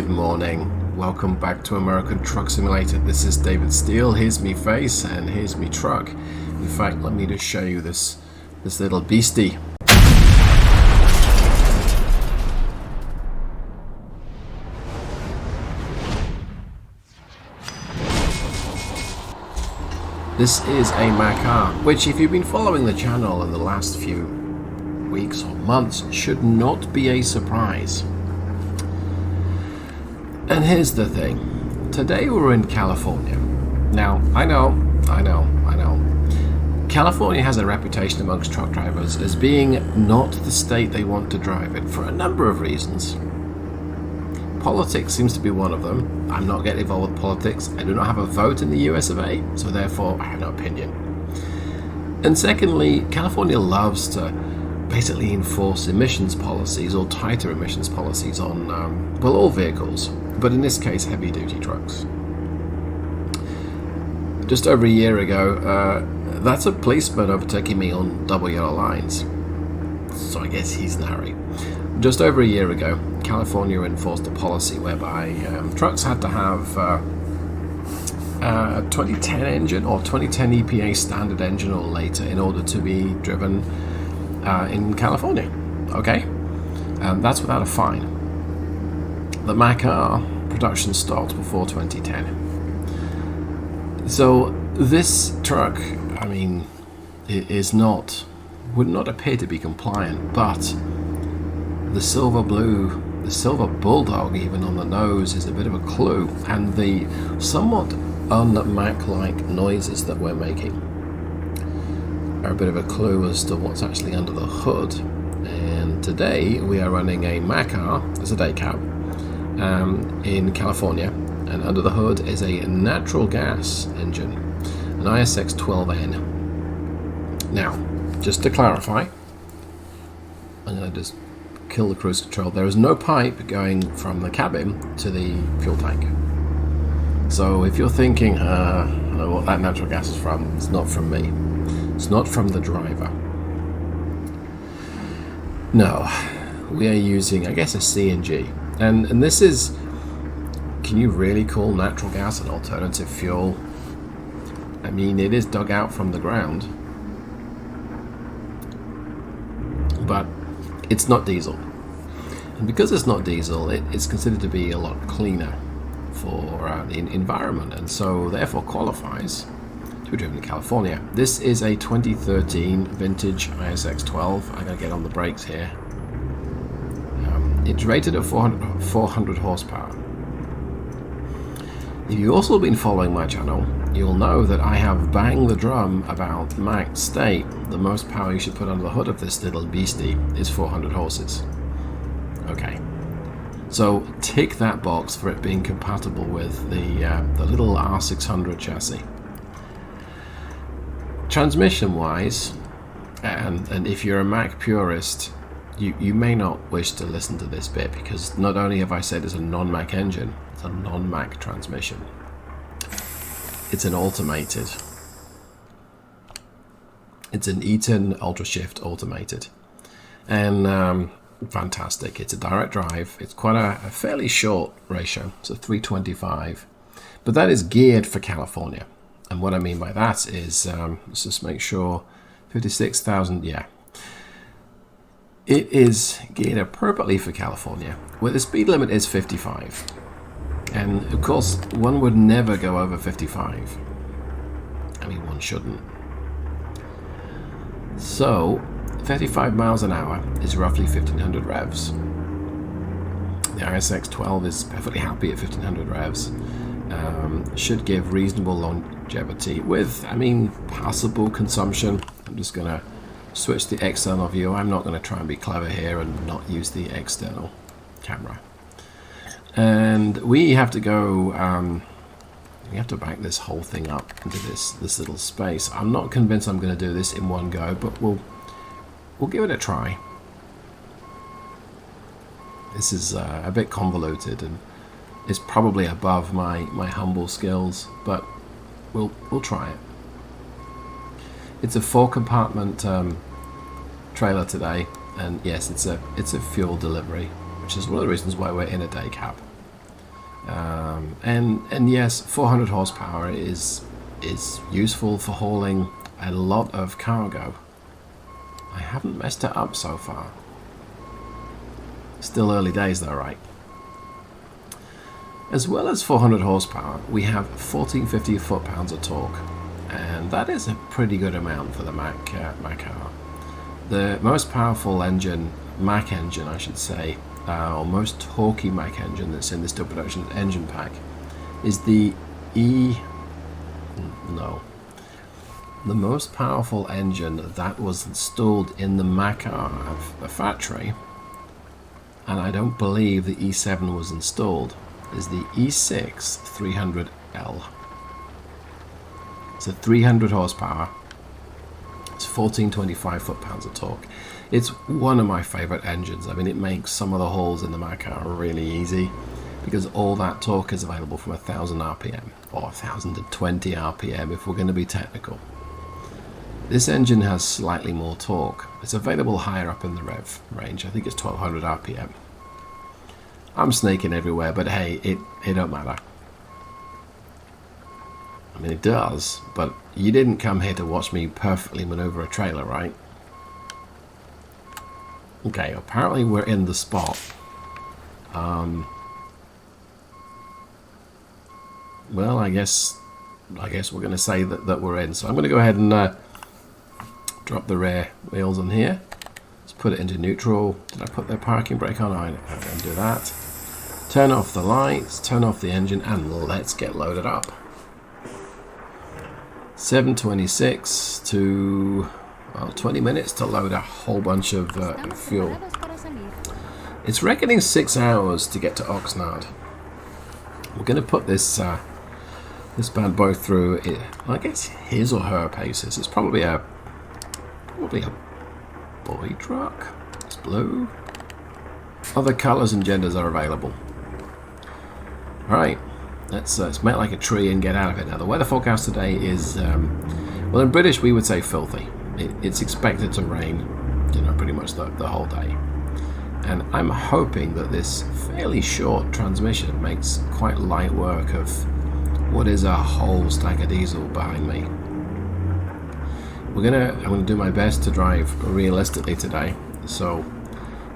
Good morning. Welcome back to American Truck Simulator. This is David Steele. Here's me face and here's me truck. In fact, let me just show you this little beastie. This is a Mack R, which if you've been following the channel in the last few weeks or months, should not be a surprise. And here's the thing. Today we're in California. Now, I know. California has a reputation amongst truck drivers as being not the state they want to drive in for a number of reasons. Politics seems to be one of them. I'm not getting involved with politics. I do not have a vote in the US of A, so therefore I have no opinion. And secondly, California loves to basically enforce emissions policies or tighter emissions policies on, all vehicles, but in this case, heavy-duty trucks. Just over a year ago, that's a policeman overtaking me on double yellow lines, so I guess he's in a hurry. Just over a year ago, California enforced a policy whereby trucks had to have a 2010 engine or 2010 EPA standard engine or later in order to be driven in California. Okay? That's without a fine. The Mack R production stopped before 2010. So this truck, it would not appear to be compliant, but the silver bulldog even on the nose is a bit of a clue, and the somewhat un-Mack-like noises that we're making are a bit of a clue as to what's actually under the hood. And today we are running a Mack R as a day cab in California, and under the hood is a natural gas engine, an ISX12N. Now, just to clarify, I'm going to just kill the cruise control. There is no pipe going from the cabin to the fuel tank. So if you're thinking, I don't know what that natural gas is from, it's not from me. It's not from the driver. No, we are using, I guess, a CNG. And this is, can you really call natural gas an alternative fuel? I mean, it is dug out from the ground, but it's not diesel. And because it's not diesel, it's considered to be a lot cleaner for the environment, and so therefore qualifies to be driven in California. This is a 2013 vintage ISX12. I'm going to get on the brakes here. It's rated at 400 horsepower. If you've also been following my channel, you'll know that I have banged the drum about Mack state. The most power you should put under the hood of this little beastie is 400 horses. Okay, so tick that box for it being compatible with the little R600 chassis. Transmission wise, and if you're a Mack purist, you may not wish to listen to this bit, because not only have I said it's a non-Mack engine, it's a non-Mack transmission. It's an automated. It's an Eaton Ultra Shift automated, and fantastic. It's a direct drive. It's quite a fairly short ratio. It's a 325, but that is geared for California. And what I mean by that is, let's just make sure, 56,000, yeah. It is geared appropriately for California, where the speed limit is 55. And of course, one would never go over 55. I mean, one shouldn't. So, 35 miles an hour is roughly 1500 revs. The ISX12 is perfectly happy at 1500 revs. Should give reasonable longevity with, passable consumption. I'm just going to switch the external view. I'm not going to try and be clever here and not use the external camera. And we have to go, we have to back this whole thing up into this little space. I'm not convinced I'm going to do this in one go, but we'll give it a try. This is a bit convoluted and it's probably above my humble skills, but we'll try it. It's a 4-compartment trailer today, and yes, it's a fuel delivery, which is one of the reasons why we're in a day cab. And yes, 400 horsepower is useful for hauling a lot of cargo. I haven't messed it up so far. Still early days though, right? As well as 400 horsepower, we have 1450 foot-pounds of torque, and that is a pretty good amount for the Mack R. The most powerful engine, Mack engine I should say, or most torquey Mack engine that's in this double production engine pack, is the the most powerful engine that was installed in the Mack R, the factory, and I don't believe the E7 was installed, is the ISX12N. It's a 300 horsepower. It's 1425 foot-pounds of torque. It's one of my favorite engines. I mean, it makes some of the hauls in the Mack R really easy because all that torque is available from 1000 RPM or 1020 RPM if we're going to be technical. This engine has slightly more torque. It's available higher up in the rev range. I think it's 1200 RPM. I'm snaking everywhere, but hey, it don't matter. I mean, it does, but you didn't come here to watch me perfectly maneuver a trailer, right? Okay, apparently we're in the spot. Well, I guess we're going to say that we're in. So I'm going to go ahead and drop the rear wheels on here. Let's put it into neutral. Did I put the parking brake on? I'm going to do that. Turn off the lights, turn off the engine, and let's get loaded up. 7:26 to 20 minutes to load a whole bunch of fuel. It's reckoning 6 hours to get to Oxnard. We're going to put this bad boy through, I guess, his or her paces. It's probably a boy truck. It's blue. Other colours and genders are available. Alright, let's melt like a tree and get out of it. Now the weather forecast today is, well, in British we would say filthy. It's expected to rain, pretty much the whole day. And I'm hoping that this fairly short transmission makes quite light work of what is a whole stack of diesel behind me. I'm gonna do my best to drive realistically today. So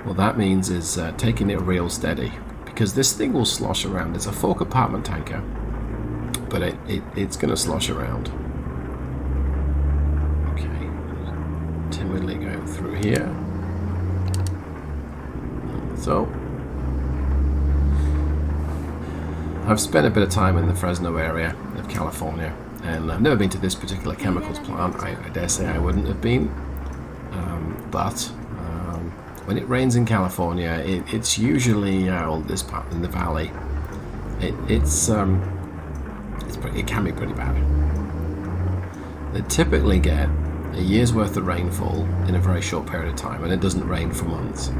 what that means is taking it real steady, because this thing will slosh around. It's a 4-compartment tanker, but it's going to slosh around. Okay, timidly going through here. So I've spent a bit of time in the Fresno area of California, and I've never been to this particular chemicals plant. I dare say I wouldn't have been, but when it rains in California, it's usually this part in the valley. It can be pretty bad. They typically get a year's worth of rainfall in a very short period of time, and it doesn't rain for months.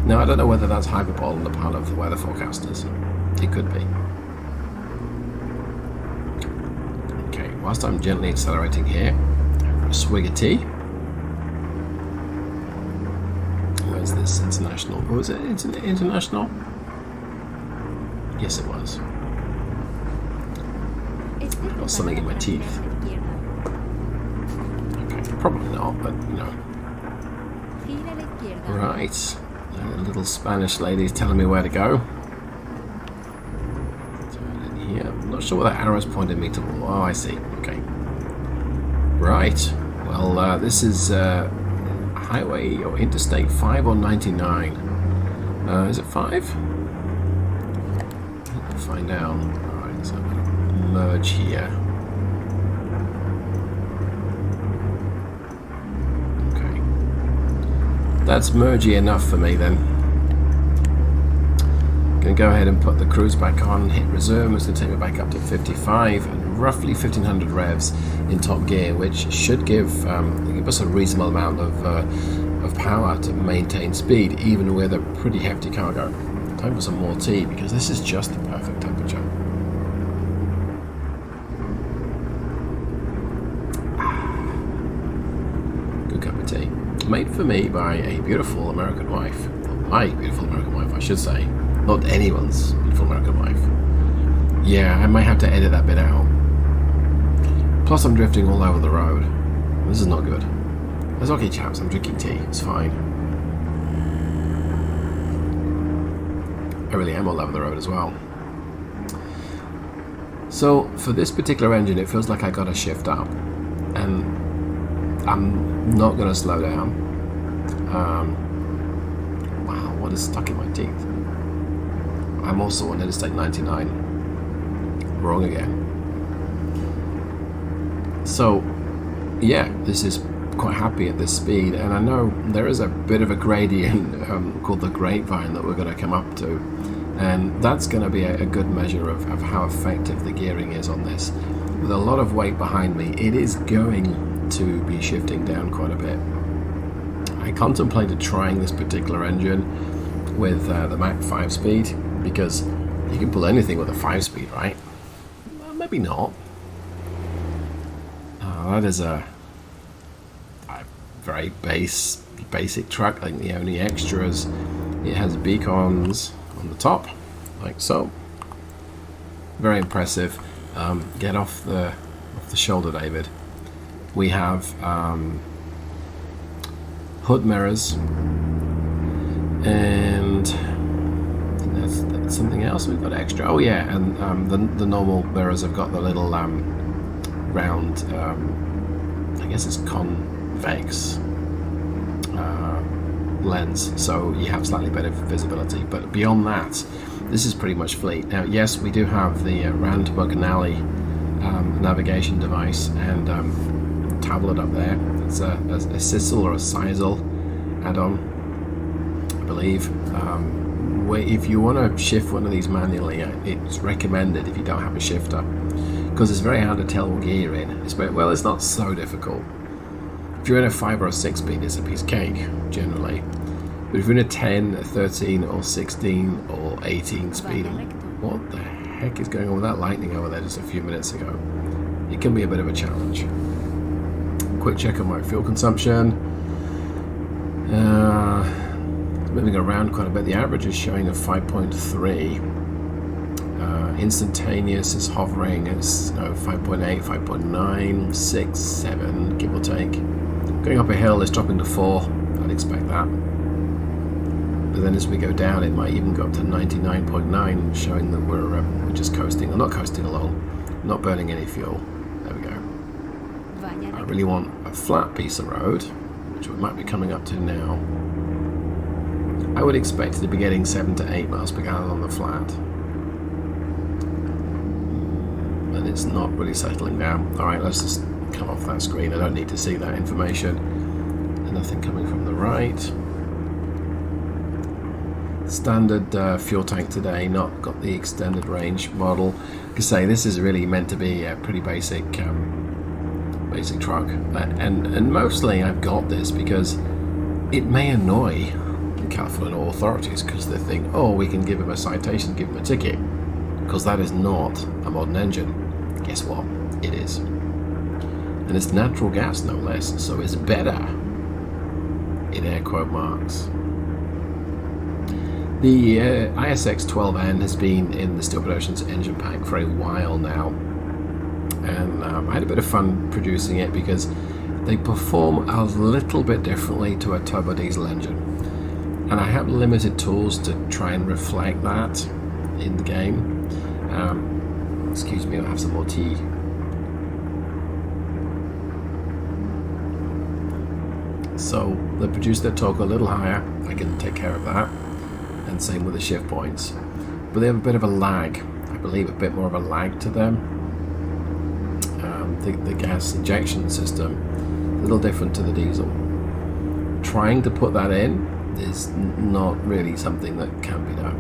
Now, I don't know whether that's hyperbole on the part of the weather forecasters. It could be. Okay, whilst I'm gently accelerating here, a swig of tea. Where's this international? Oh, was it international? Yes, it was. I've got something in my teeth. Okay, probably not, but Right. A little Spanish lady's telling me where to go. Turn in here. I'm not sure where that arrow's pointing me to. Oh, I see. Okay. Right. Well, this is highway or interstate 5 or 99. Is it 5? I'll find out. Alright, so I'm going to merge here. Okay. That's mergy enough for me then. Going to go ahead and put the cruise back on, hit resume. It's going to take me back up to 55 and roughly 1500 revs in top gear, which should give us a reasonable amount of power to maintain speed, even with a pretty hefty cargo. Time for some more tea, because this is just the perfect temperature. Good cup of tea. Made for me by a beautiful American wife. My beautiful American wife, I should say. Not anyone's beautiful American wife. Yeah, I might have to edit that bit out. Plus I'm drifting all over the road. This is not good. It's okay, chaps, I'm drinking tea, it's fine. I really am all over the road as well. So for this particular engine, it feels like I got to shift up, and I'm not going to slow down. Wow, what is stuck in my teeth? I'm also on Interstate 99. Wrong again. So yeah, this is quite happy at this speed, and I know there is a bit of a gradient called the grapevine that we're going to come up to, and that's going to be a good measure of how effective the gearing is on this. With a lot of weight behind me, it is going to be shifting down quite a bit. I contemplated trying this particular engine with the Mack 5-speed, because you can pull anything with a 5-speed, right? Well, maybe not. That is a very basic truck. I think the only extras, it has beacons on the top, like so. Very impressive. Get off the shoulder, David. We have hood mirrors, and that's something else we've got extra. Oh yeah, and the normal mirrors have got the little round, I guess it's convex lens, so you have slightly better visibility. But beyond that, this is pretty much fleet. Now, yes, we do have the round alley navigation device and tablet up there. It's a Sissel or a Sisal add-on, I believe. If you want to shift one of these manually, it's recommended if you don't have a shifter, because it's very hard to tell what gear you're in. Well, it's not so difficult. If you're in a 5 or a 6-speed, it's a piece of cake, generally. But if you're in a 10, a 13, or 16, or 18 speed, what the heck is going on with that lightning over there just a few minutes ago? It can be a bit of a challenge. Quick check on my fuel consumption. Moving around quite a bit. The average is showing a 5.3. Instantaneous is hovering. It's 5.8, 5.9, 6, 7, give or take. Going up a hill, it's dropping to 4. I'd expect that. But then as we go down, it might even go up to 99.9, showing that we're just coasting, or not coasting along, not burning any fuel. There we go. I really want a flat piece of road, which we might be coming up to now. I would expect it to be getting 7 to 8 miles per gallon on the flat. And it's not really settling down. Alright, let's just come off that screen. I don't need to see that information. And nothing coming from the right. Standard fuel tank today, not got the extended range model. Like I say, this is really meant to be a pretty basic truck. And mostly I've got this because it may annoy the California authorities, because they think, oh, we can give him a citation, give him a ticket, because that is not a modern engine. Guess what? It is. And it's natural gas, no less, so it's better, in air quote marks. The ISX12N has been in the Steel Productions engine pack for a while now, and I had a bit of fun producing it because they perform a little bit differently to a turbo diesel engine. And I have limited tools to try and reflect that in the game. Excuse me, I'll have some more tea. So they produce their torque a little higher. I can take care of that. And same with the shift points. But they have a bit of a lag. I believe a bit more of a lag to them. The gas injection system, a little different to the diesel. Trying to put that in is not really something that can be done.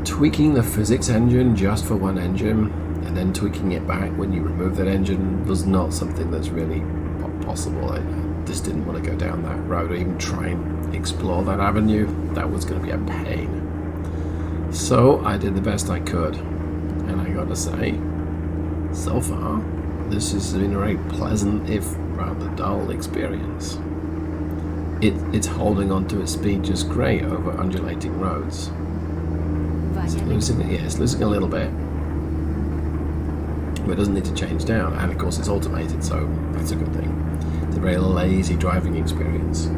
Tweaking the physics engine just for one engine and then tweaking it back when you remove that engine was not something that's really possible. I just didn't want to go down that road or even try and explore that avenue. That was going to be a pain. So I did the best I could, and I gotta say, so far this has been a very pleasant, if rather dull, experience. It's holding on to its speed just great over undulating roads. It's losing a little bit. But it doesn't need to change down, and of course it's automated, so that's a good thing. It's a very lazy driving experience.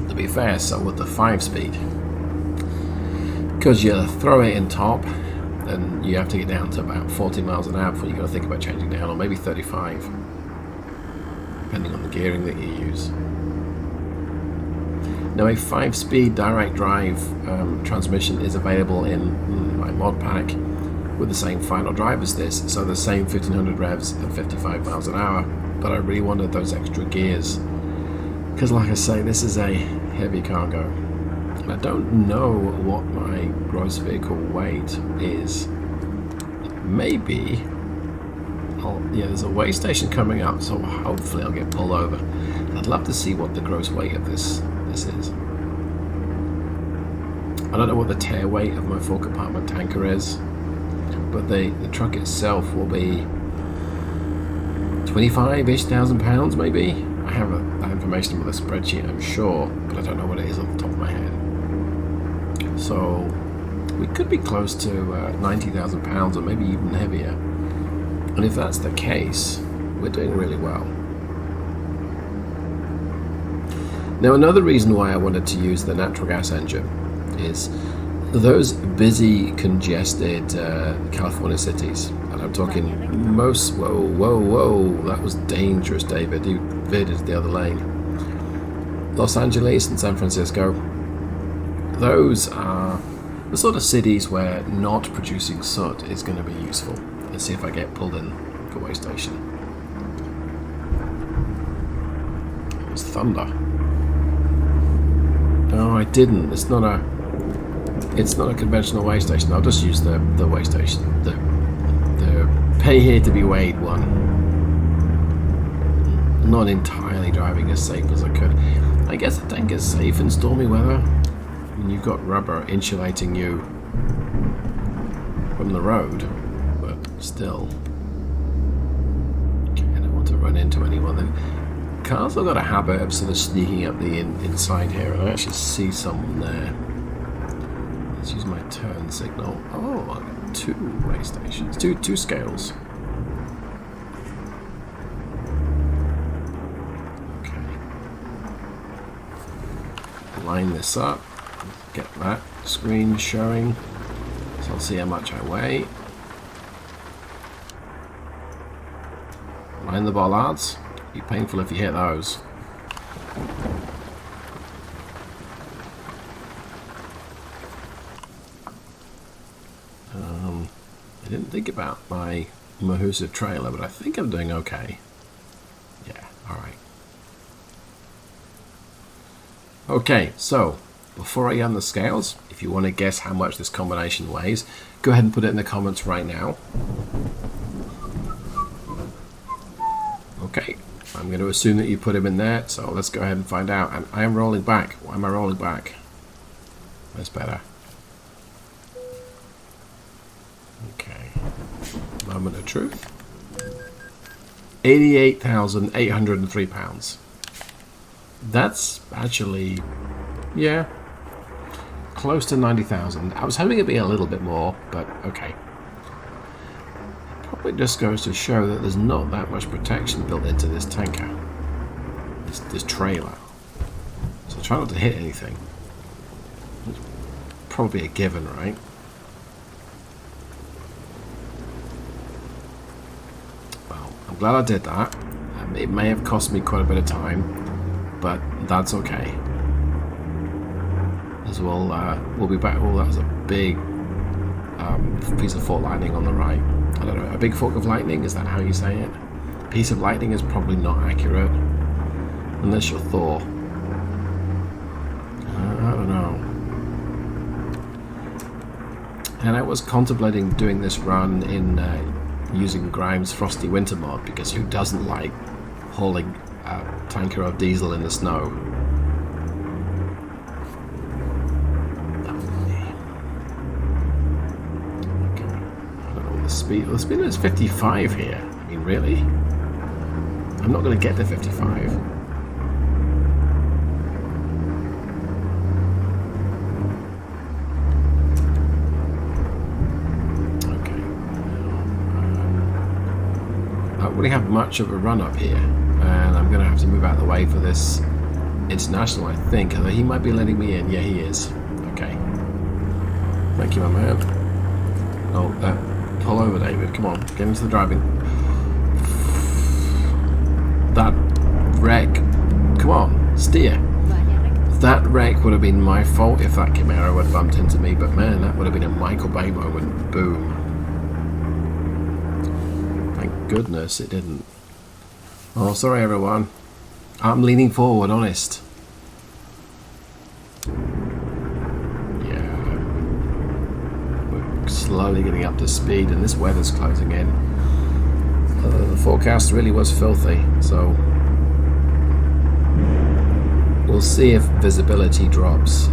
To be fair, so with the 5-speed, because you throw it in top, and you have to get down to about 40 miles an hour before you got to think about changing down, or maybe 35, depending on the gearing that you use. Now, a 5-speed direct drive transmission is available in my mod pack with the same final drive as this, so the same 1500 revs at 55 miles an hour, but I really wanted those extra gears because, like I say, this is a heavy cargo. And I don't know what my gross vehicle weight is. Maybe there's a weigh station coming up, so hopefully I'll get pulled over. I'd love to see what the gross weight of this is. I don't know what the tare weight of my 4-compartment tanker is, but the truck itself will be 25-ish thousand pounds, maybe. I have that information with a spreadsheet, I'm sure, but I don't know what it is off the top of my head. So we could be close to 90,000 pounds, or maybe even heavier. And if that's the case, we're doing really well. Now, another reason why I wanted to use the natural gas engine is those busy, congested California cities, and I'm talking whoa, that was dangerous, David. You veered into the other lane. Los Angeles and San Francisco, those are the sort of cities where not producing soot is going to be useful. Let's see if I get pulled in the weigh station. It was thunder. No, I didn't. It's not a conventional weigh station. I'll just use the weigh station. The pay here to be weighed one. Not entirely driving as safe as I could. I guess the tank is safe in stormy weather. I mean, you've got rubber insulating you from the road, but still. Okay, I don't want to run into anyone. Cars have got a habit of sort of sneaking up the inside here, and I actually see someone there. Let's use my turn signal. Oh, I've got 2 weigh stations, two scales. Okay. Line this up, get that screen showing, so I'll see how much I weigh. Line the bollards. Be painful if you hit those. I didn't think about my Mahusive trailer, but I think I'm doing okay. Yeah, alright. Okay, so before I get on the scales, if you want to guess how much this combination weighs, go ahead and put it in the comments right now. Okay. I'm going to assume that you put him in there, so let's go ahead and find out. And I am rolling back. Why am I rolling back? That's better. Okay. Moment of truth. 88,803 pounds. That's actually, yeah, close to 90,000. I was hoping it'd be a little bit more, but okay. It just goes to show that there's not that much protection built into this tanker, this trailer. So try not to hit anything. It's probably a given, right? Well, I'm glad I did that. It may have cost me quite a bit of time, but that's okay. As we'll be back. Oh, that was a big piece of fault lightning on the right. I don't know, a big fork of lightning, is that how you say it? A piece of lightning is probably not accurate, unless you're Thor. I don't know. And I was contemplating doing this run in using Grimes' Frosty Winter mod, because who doesn't like hauling a tanker of diesel in the snow? The speed is 55 here. I mean, really? I'm not going to get to 55. really have much of a run up here, and I'm going to have to move out of the way for this international, I think. Although he might be letting me in. Yeah, he is. Okay. Thank you, my man. Oh, pull over, David. Come on, get into the driving. That wreck. Come on, steer. That wreck would have been my fault if that Camaro had bumped into me, but man, that would have been a Michael Bay moment. Boom. Thank goodness it didn't. Oh, sorry everyone. I'm leaning forward, honest. Yeah. We're slowly getting up to speed, and this weather's closing in. The forecast really was filthy, so we'll see if visibility drops,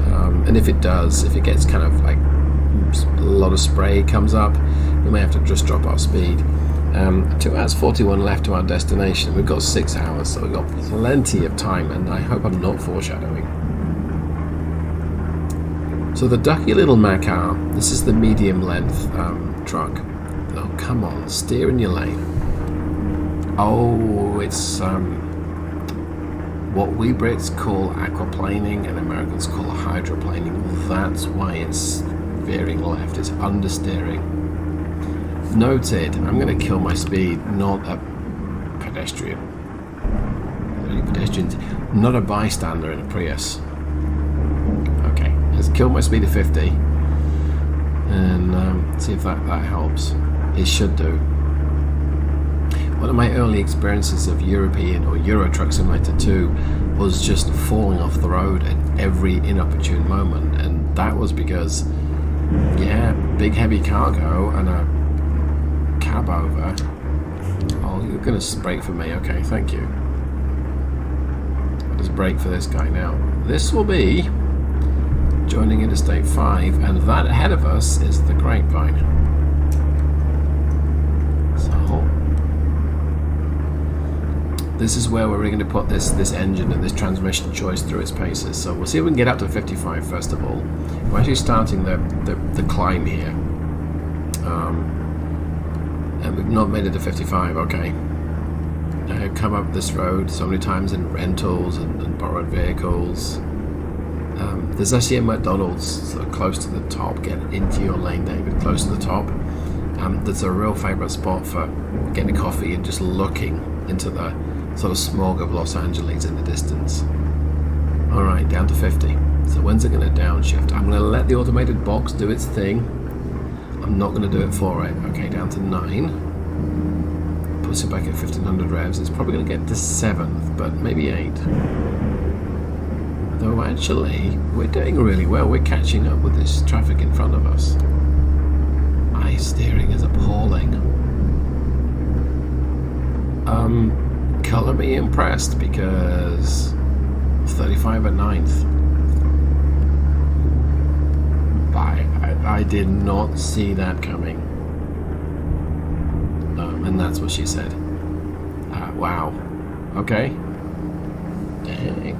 and if it does, if it gets kind of like a lot of spray comes up, we may have to just drop our speed. 2 hours 41 left to our destination. We've got 6 hours, so we've got plenty of time, and I hope I'm not foreshadowing. So the ducky little Mack R, this is the medium length truck. Oh, come on, steer in your lane. Oh, it's what we Brits call aquaplaning and Americans call hydroplaning. That's why it's veering left. It's understeering. Noted. I'm going to kill my speed, not a pedestrian. Pedestrians, not a bystander in a Prius. Okay, let's kill my speed to 50, and see if that helps. It should do. One of my early experiences of European or Euro Truck Simulator 2 was just falling off the road at every inopportune moment, and that was because, yeah, big heavy cargo and a cab over. Oh, you're going to brake for me. Okay, thank you. I'll just brake for this guy now. This will be joining Interstate 5, and that ahead of us is the Grapevine. So this is where we're going to put this engine and this transmission choice through its paces. So we'll see if we can get up to 55 first of all. We're actually starting the climb here. And we've not made it to 55, okay. I've come up this road so many times in rentals and borrowed vehicles. There's actually a McDonald's sort of close to the top. Get into your lane, David, close to the top. That's a real favourite spot for getting a coffee and just looking into the sort of smog of Los Angeles in the distance. Alright, down to 50. So when's it going to downshift? I'm going to let the automated box do its thing. I'm not going to do it for it. Okay, down to 9. Puts it back at 1500 revs. It's probably going to get to 7th, but maybe 8. Though actually, we're doing really well. We're catching up with this traffic in front of us. Eye steering is appalling. Colour me impressed, because 35 at 9th. I did not see that coming. And that's what she said. Wow. Okay. Dang.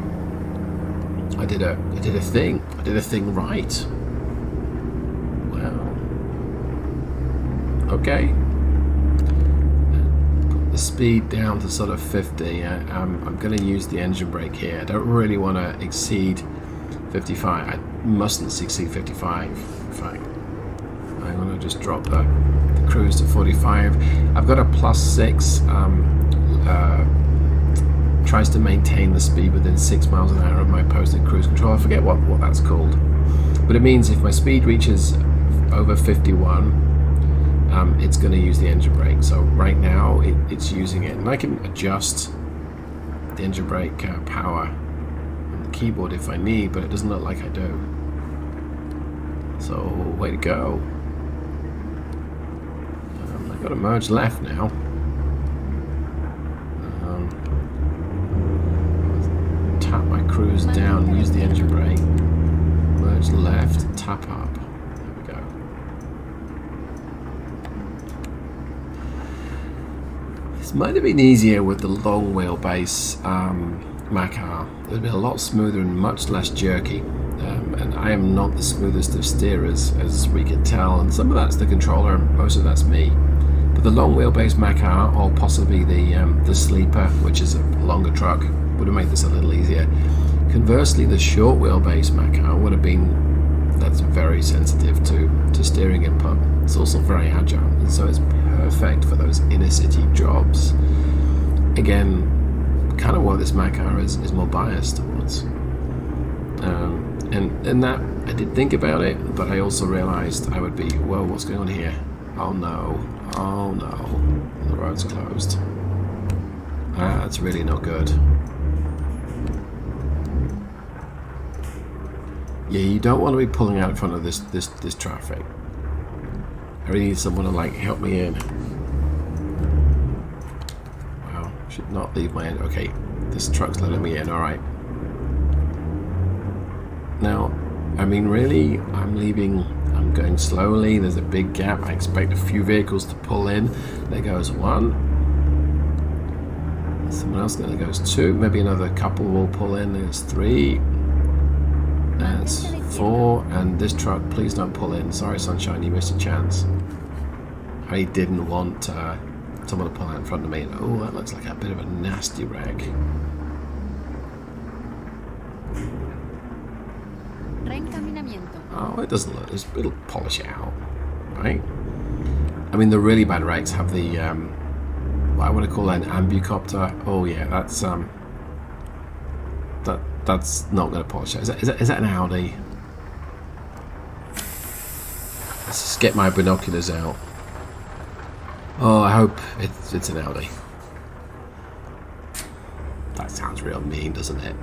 I did a thing. I did a thing right. Wow. Okay. Put the speed down to sort of 50. I'm going to use the engine brake here. I don't really want to exceed 55. I mustn't exceed 55. In fact, I'm going to just drop the cruise to 45. I've got a +6. Tries to maintain the speed within 6 miles an hour of my posted cruise control. I forget what that's called, but it means if my speed reaches over 51, it's going to use the engine brake. So right now it's using it, and I can adjust the engine brake power on the keyboard if I need, but it doesn't look like I do. So way to go. I've got to merge left now. Tap my cruise down, use the engine brake, merge left, tap up. There we go. This might have been easier with the long wheelbase Mack R. It would have been a lot smoother and much less jerky. And I am not the smoothest of steerers, as we can tell, and some of that's the controller and most of that's me. But the long wheelbase Mack R, or possibly the sleeper, which is a longer truck, would have made this a little easier. Conversely, the short wheelbase Mack R would have been, that's very sensitive to steering input. It's also very agile, and so it's perfect for those inner city jobs. Again, kind of what this Mack R is more biased towards. And that, I did think about it, but I also realized I would be, whoa, what's going on here? Oh no, the road's closed. That's really not good. Yeah, you don't want to be pulling out in front of this traffic. I really need someone to like help me in. Wow, should not leave my end. Okay, this truck's letting me in, alright. Now, I mean really, I'm going slowly, there's a big gap, I expect a few vehicles to pull in. There goes one. Someone else, there goes two, maybe another couple will pull in, there's three. There's four, and this truck, please don't pull in. Sorry sunshine, you missed a chance. I didn't want someone to pull out in front of me. Oh, that looks like a bit of a nasty wreck. Oh, it doesn't look, it'll polish it out, right? I mean, the really bad wrecks have the, what I want to call an ambucopter. Oh yeah, that's not going to polish it. Is that an Audi? Let's just get my binoculars out. Oh, I hope it's an Audi. That sounds real mean, doesn't it?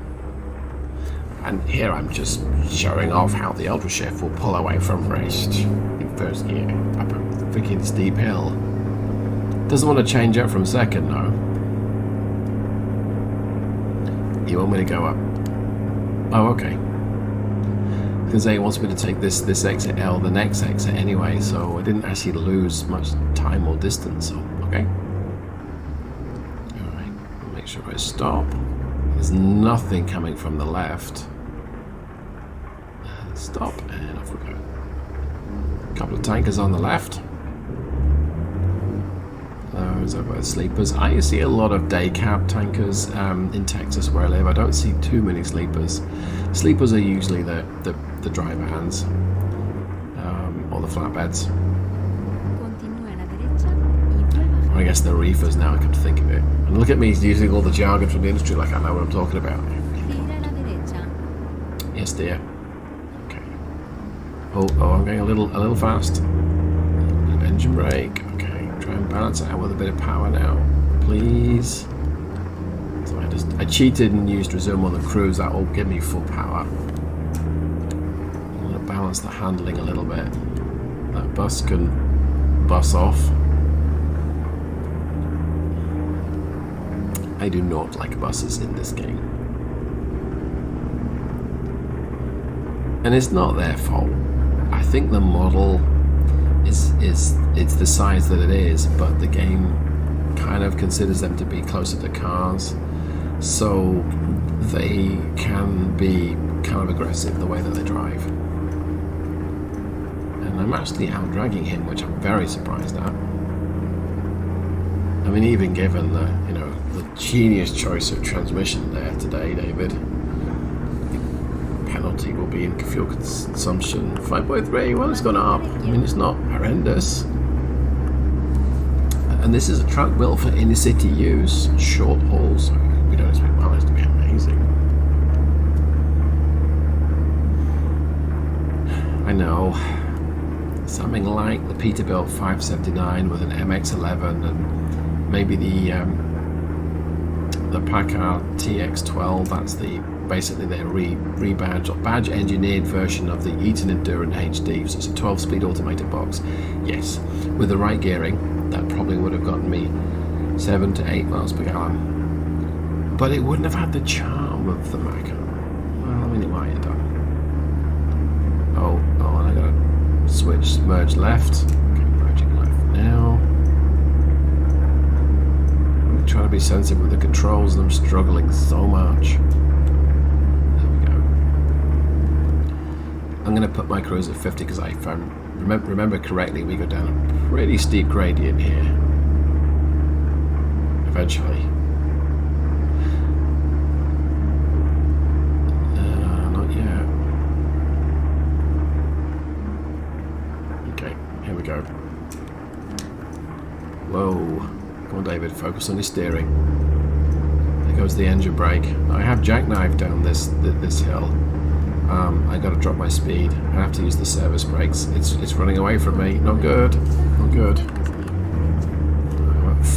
And here I'm just showing off how the Ultra Shift will pull away from rest in first gear up a freaking steep hill. Doesn't want to change up from second, no. You want me to go up? Oh, okay. Because he wants me to take this exit L, the next exit anyway, so I didn't actually lose much time or distance, so okay. Alright, make sure I stop. There's nothing coming from the left. Stop, and off we go. A couple of tankers on the left. Those are both sleepers. I see a lot of day cab tankers in Texas where I live. I don't see too many sleepers. Sleepers are usually the dry vans or the flatbeds. I guess they're reefers now, I come to think of it. And look at me using all the jargon from the industry like I know what I'm talking about. Yes, dear. Okay. Oh, I'm going a little fast. Engine brake. Okay. Try and balance it out with a bit of power now, please. So I cheated and used resume on the cruise. That will give me full power. I'm going to balance the handling a little bit. That bus can bus off. I do not like buses in this game, and it's not their fault. I think the model it's the size that it is, but the game kind of considers them to be closer to cars, so they can be kind of aggressive the way that they drive. And I'm actually out dragging him, which I'm very surprised at. I mean, even given the genius choice of transmission there today, David. Penalty will be in fuel consumption 5.3. Well, it's gone up. I mean, it's not horrendous. And this is a truck built for inner city use, short hauls. So we don't expect mileage to be amazing. I know. Something like the Peterbilt 579 with an MX-11 and maybe the Mack R TX12. That's basically their rebadged or badge engineered version of the Eaton Endurant HD. So it's a 12-speed automated box. Yes, with the right gearing, that probably would have gotten me 7 to 8 miles per gallon. But it wouldn't have had the charm of the Mack R. Well, I mean, it might have done. Oh, and I gotta switch, merge left. Okay, merging left now. I'm trying to be sensitive with the controls and I'm struggling so much. There we go. I'm going to put my cruise at 50 because I found remember correctly, we go down a pretty steep gradient here. Eventually. Not yet. Okay, here we go. Whoa. Come on, David, focus on your steering. There goes the engine brake. I have jackknifed down this hill. I got to drop my speed. I have to use the service brakes. It's running away from me. Not good. Not good.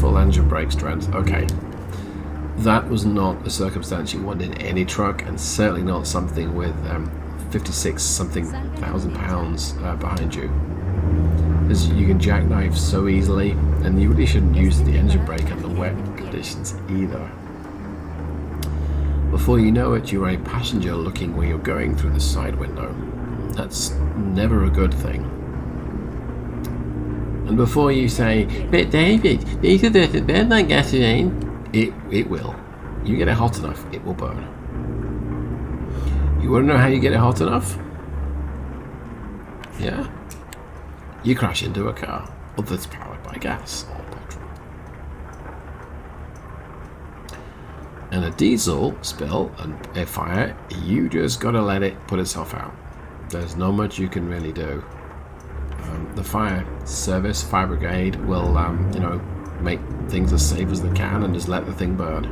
Full engine brake strength. Okay. That was not a circumstance you want in any truck, and certainly not something with 56 something thousand pounds behind you. As you can jackknife so easily, and you really shouldn't use the engine brake under wet conditions either. Before you know it, you're a passenger looking where you're going through the side window. That's never a good thing. And before you say, "But David, diesel doesn't burn like gasoline," it will. You get it hot enough, it will burn. You want to know how you get it hot enough? Yeah? You crash into a car that's powered by gas or petrol. And a diesel spill and a fire, you just gotta let it put itself out. There's not much you can really do. The fire service, fire brigade will, make things as safe as they can and just let the thing burn.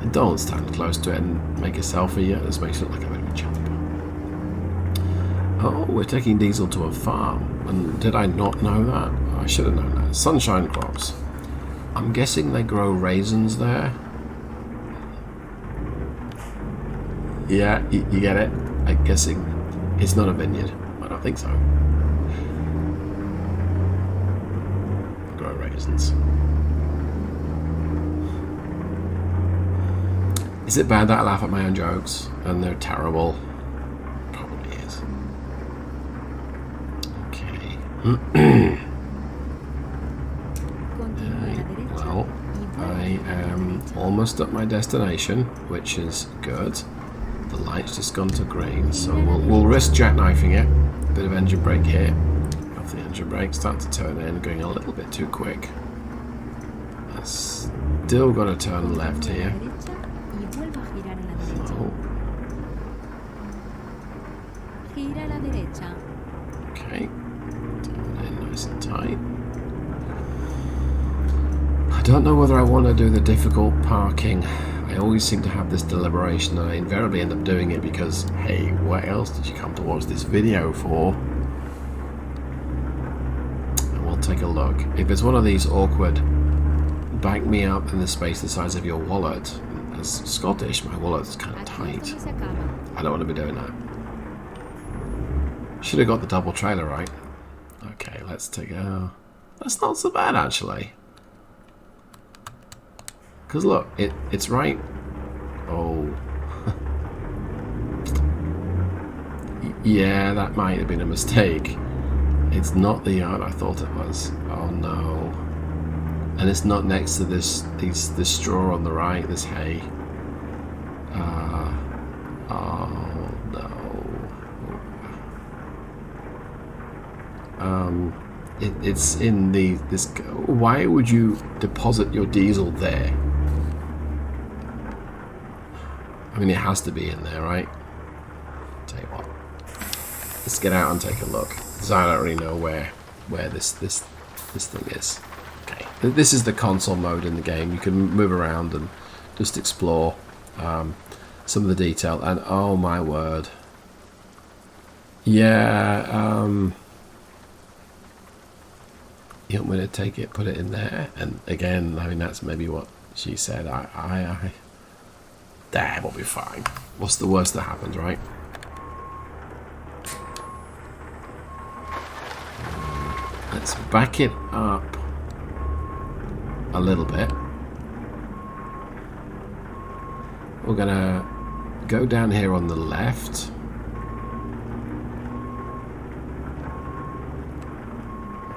And don't stand close to it and make a selfie. This makes it look like a bit of a chump. Oh, we're taking diesel to a farm. And did I not know that? I should have known that. Sunshine crops. I'm guessing they grow raisins there. Yeah, you get it? I'm guessing it's not a vineyard. I don't think so. Grow raisins. Is it bad that I laugh at my own jokes and they're terrible? Probably is. Okay. Well, I am almost at my destination, which is good. The light's just gone to green, so we'll risk jackknifing it. A bit of engine brake here. Off the engine brake, start to turn in, going a little bit too quick. I've still got to turn left here. So. Okay. Turn in nice and tight. I don't know whether I want to do the difficult parking. I always seem to have this deliberation, and I invariably end up doing it because, hey, what else did you come to watch this video for? And we'll take a look. If it's one of these awkward, back me up in the space the size of your wallet. As Scottish, my wallet's kind of tight. I don't want to be doing that. Should have got the double trailer right. Okay, let's take a... That's not so bad, actually. Because look, it's right. Oh. Yeah, that might have been a mistake. It's not the yard I thought it was. Oh no. And it's not next to this straw on the right, this hay. Oh no. It's in this. Why would you deposit your diesel there? I mean, it has to be in there, right? Tell you what, let's get out and take a look, because I don't really know where this thing is. Okay, this is the console mode in the game. You can move around and just explore some of the detail. And oh my word, yeah. You want me to take it, put it in there? And again, I mean, that's maybe what she said. That will be fine. What's the worst that happens, right? Let's back it up a little bit. We're gonna go down here on the left.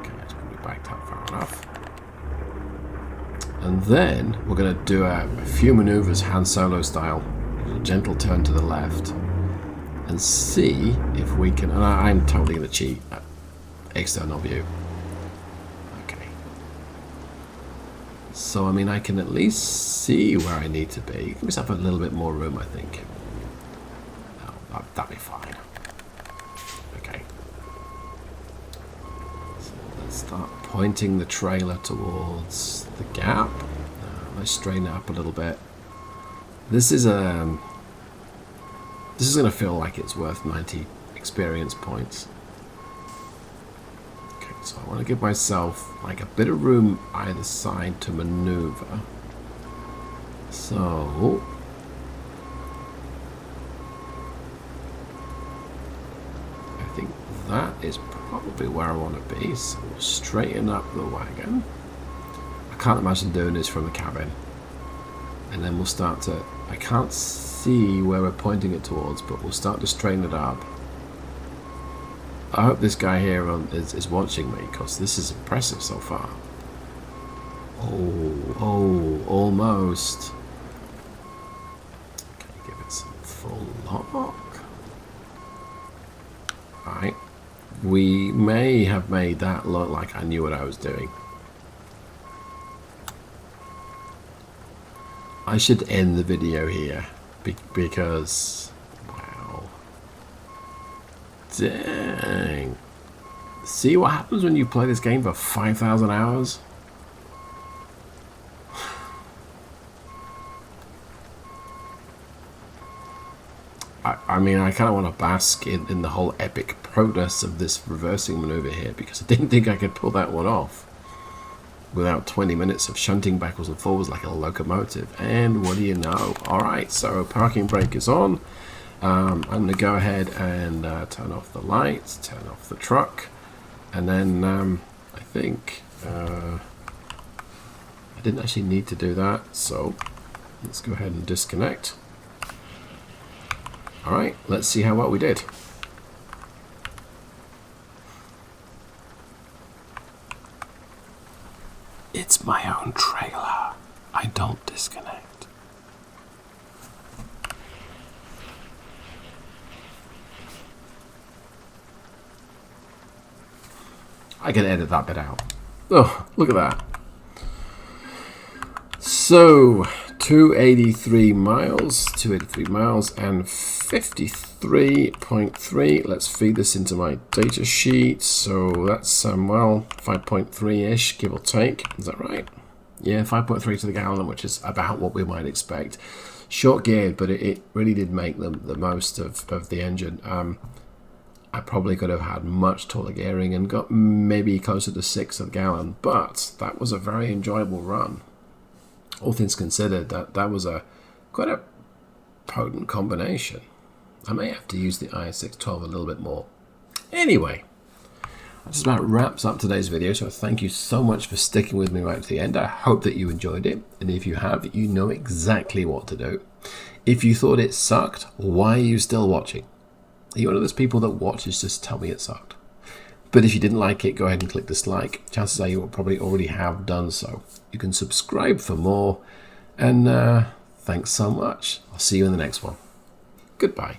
Okay, it's gonna be backed up far enough. And then we're going to do a few maneuvers Han Solo style. A gentle turn to the left. and see if we can, and I'm totally going to cheat at external view. Okay. So, I mean, I can at least see where I need to be. Give myself a little bit more room, I think. Oh, that'll be fine. Okay. So let's start pointing the trailer towards the gap. Let's straighten it up a little bit. This is going to feel like it's worth 90 experience points. Okay, so I want to give myself like a bit of room either side to maneuver. So I think that is probably where I want to be. So we'll straighten up the wagon. I can't imagine doing this from the cabin. And then we'll start to, I can't see where we're pointing it towards, but we'll start to straighten it up. I hope this guy here is watching me, because this is impressive so far. Oh, almost. Can we give it some full lock? Right. We may have made that look like I knew what I was doing. I should end the video here because, wow, dang. See what happens when you play this game for 5,000 hours? I mean, I kind of want to bask in the whole epic progress of this reversing maneuver here, because I didn't think I could pull that one off without 20 minutes of shunting backwards and forwards like a locomotive. And what do you know? Alright, so parking brake is on. I'm going to go ahead and turn off the lights, turn off the truck, and then I think I didn't actually need to do that, so let's go ahead and disconnect. Alright, let's see how well we did. It's my own trailer. I don't disconnect. I can edit that bit out. Oh, look at that. So, 283 miles and 53.3. Let's feed this into my data sheet. So that's, well, 5.3-ish, give or take. Is that right? Yeah, 5.3 to the gallon, which is about what we might expect. Short geared, but it really did make the most of the engine. I probably could have had much taller gearing and got maybe closer to 6 a gallon, but that was a very enjoyable run. All things considered, that was quite a potent combination. I may have to use the ISX12 a little bit more. Anyway, that just about wraps up today's video, so thank you so much for sticking with me right to the end. I hope that you enjoyed it, and if you have, you know exactly what to do. If you thought it sucked, why are you still watching? Are you one of those people that watches just tell me it sucked? But if you didn't like it, go ahead and click dislike. Chances are you will probably already have done so. You can subscribe for more, and thanks so much. I'll see you in the next one. Goodbye.